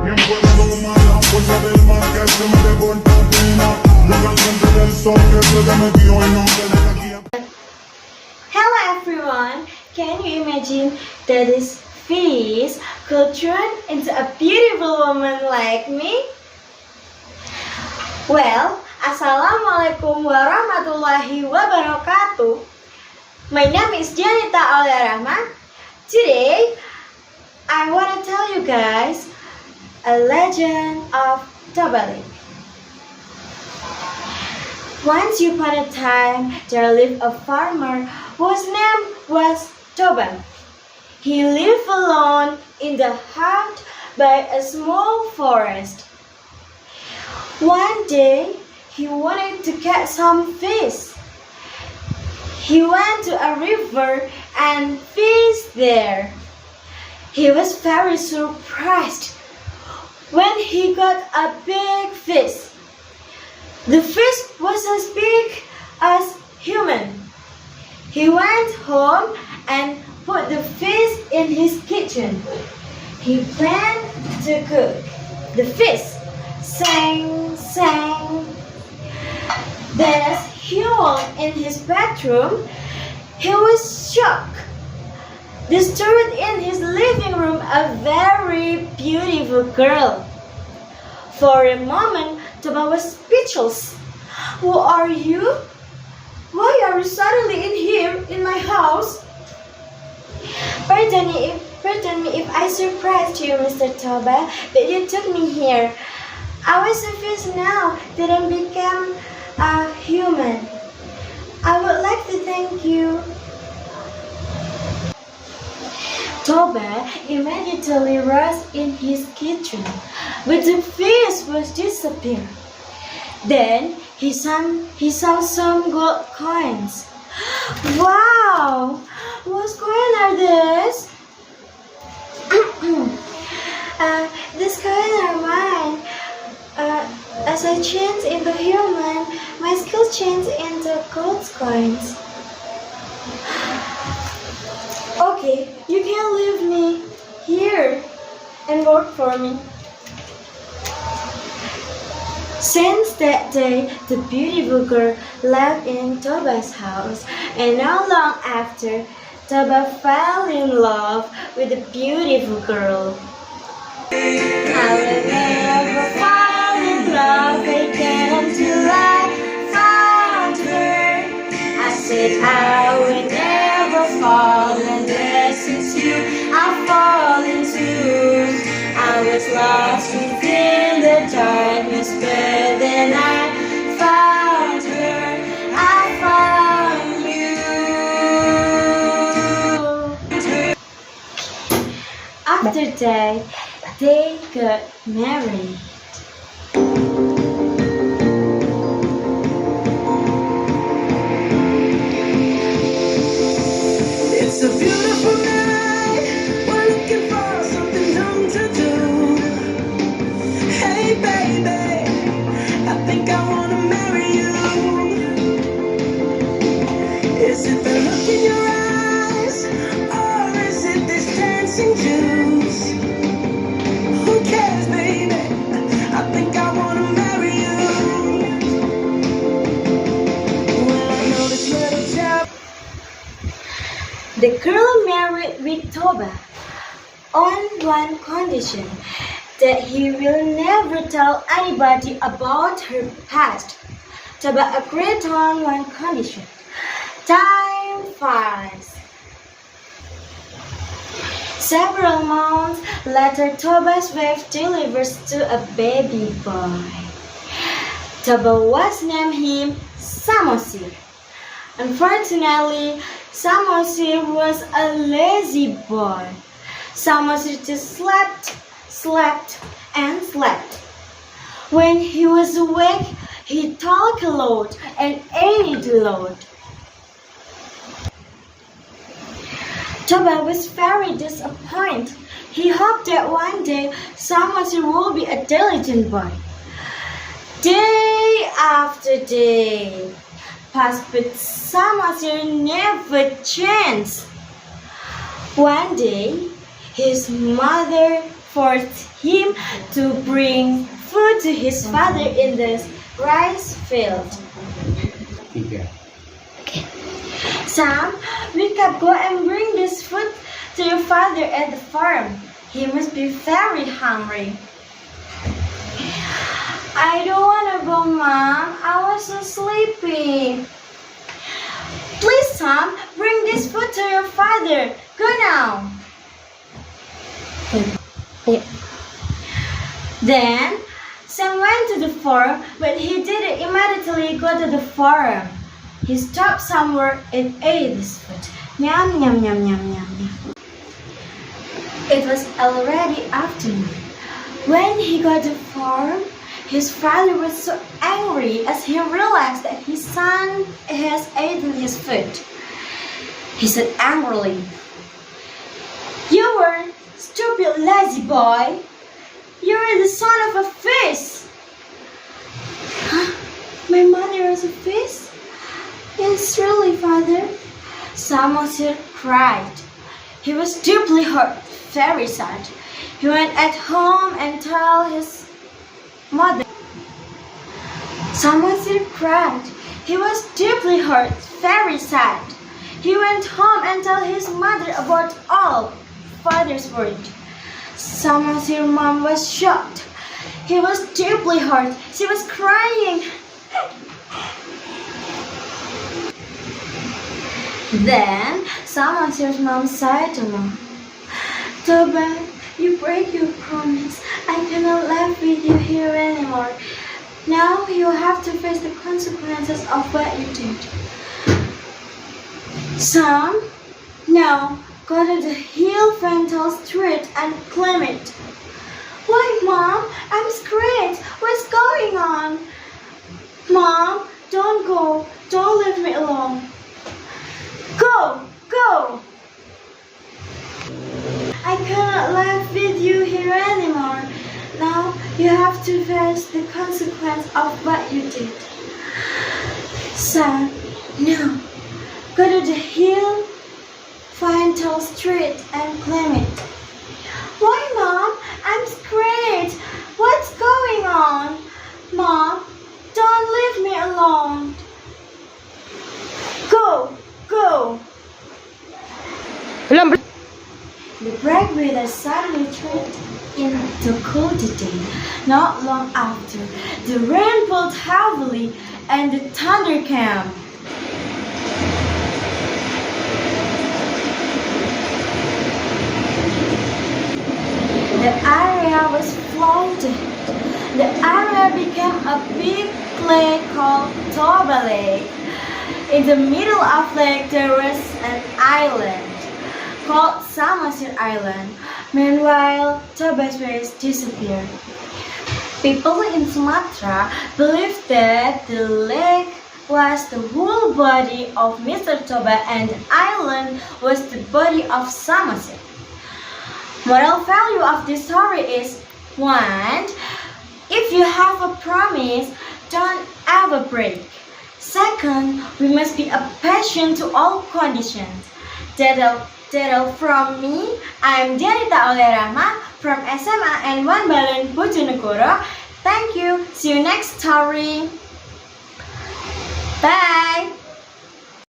Hello everyone, can you imagine that this fish could turn into a beautiful woman like me? Well, Assalamualaikum warahmatullahi wabarakatuh. My name is Dianita Aulia Rahma. Today, I want to tell you guys a legend of Toba Lake. Once upon a time, there lived a farmer whose name was Toba. He lived alone in the heart by a small forest. One day, he wanted to catch some fish. He went to a river and fished there. He was very surprised when he got a big fish. The fish was as big as human. He went home and put the fish in his kitchen. He planned to cook the fish. Sang. Then as he walked in his bedroom, he was shocked. There stood in his living room a very beautiful girl. For a moment, Toba was speechless. Who are you? Why are you suddenly in here in my house? Pardon me if I surprised you, Mr. Toba, but you took me here. I was a fish now, didn't become a human. I would like to thank you. Toba immediately rushed in his kitchen, but the fish was disappeared. Then he saw some gold coins. Wow! What coins are these? These coins are mine. As I change into human, my skills change into gold coins. Okay, you can leave me here and work for me. Since that day, the beautiful girl lived in Toba's house, and not long after, Toba fell in love with the beautiful girl. I will never fall in love again until I found her. I said I will never fall unless it's you I fall into. I was lost within the darkness, but then I found her. I found you. After that, they got married. It's a beautiful night. We're looking for something new to do. Hey baby, I think I wanna marry you. Is it the look in your eyes, or is it this dancing juice? Who cares, baby? I think I wanna marry you. Well, I know this little job. The girl married with Toba on one condition, that he will never tell anybody about her past. Toba agreed on one condition. Time passed. Several months later, Toba's wife delivers to a baby boy. Toba was named him Samosir. Unfortunately, Samosir was a lazy boy. Samosir just slept and slept. When he was awake, he talked a lot and ate a lot. Toba was very disappointed. He hoped that one day Samosir will be a diligent boy. Day after day passed, but Samosir never changed. One day, his mother forced him to bring food to his father in the rice field. Sam, wake up, go and bring this food to your father at the farm. He must be very hungry. I don't want to go, Mom. I was so sleepy. Please, Sam, bring this food to your father. Go now. Then, Sam went to the farm, but he didn't immediately go to the farm. He stopped somewhere and ate this food. Yum, yum, yum, yum, yum, yum. It was already afternoon. When he got to the farm, his father was so angry as he realized that his son has eaten his food. He said angrily, "You were stupid, lazy boy. You are the son of a fish." Huh? My mother was a fish? Yes, really, father. Samosir cried. He was deeply hurt, very sad. He went at home and told his mother. Samosir cried. He was deeply hurt, very sad. He went home and told his mother about all father's word. Samosir's mom was shocked. He was deeply hurt. She was crying. Then Samosir's mom said to him, "Toba, you break your promise. I cannot live with you here anymore. Now you have to face the consequences of what you did." Sam, now go to the hill Fental Street and claim it. "Why, Mom? I'm scared. What's going on?" "Mom, don't go. Don't leave me alone." "Go, go." "I cannot live with you here anymore. Now you have to face the consequence of what you did." Son, no. Go to the hill, find Tall Street and claim it. "Why, Mom? I'm scared. What's going on?" "Mom, don't leave me alone." "Go, go." The breakwater suddenly turned into cold day. Not long after, the rain poured heavily and the thunder came. The area was flooded. The area became a big lake called Toba Lake. In the middle of the lake there was an island called Samosir Island. Meanwhile, Toba's waves disappeared. People in Sumatra believed that the lake was the whole body of Mr. Toba and the island was the body of Samosir. Moral value of this story is 1. If you have a promise, don't ever break. 2, we must be patient to all conditions. That's all from me. I'm Dianita Aulia Rahma from SMA Negeri Balen Bojonegoro. Thank you. See you next story. Bye.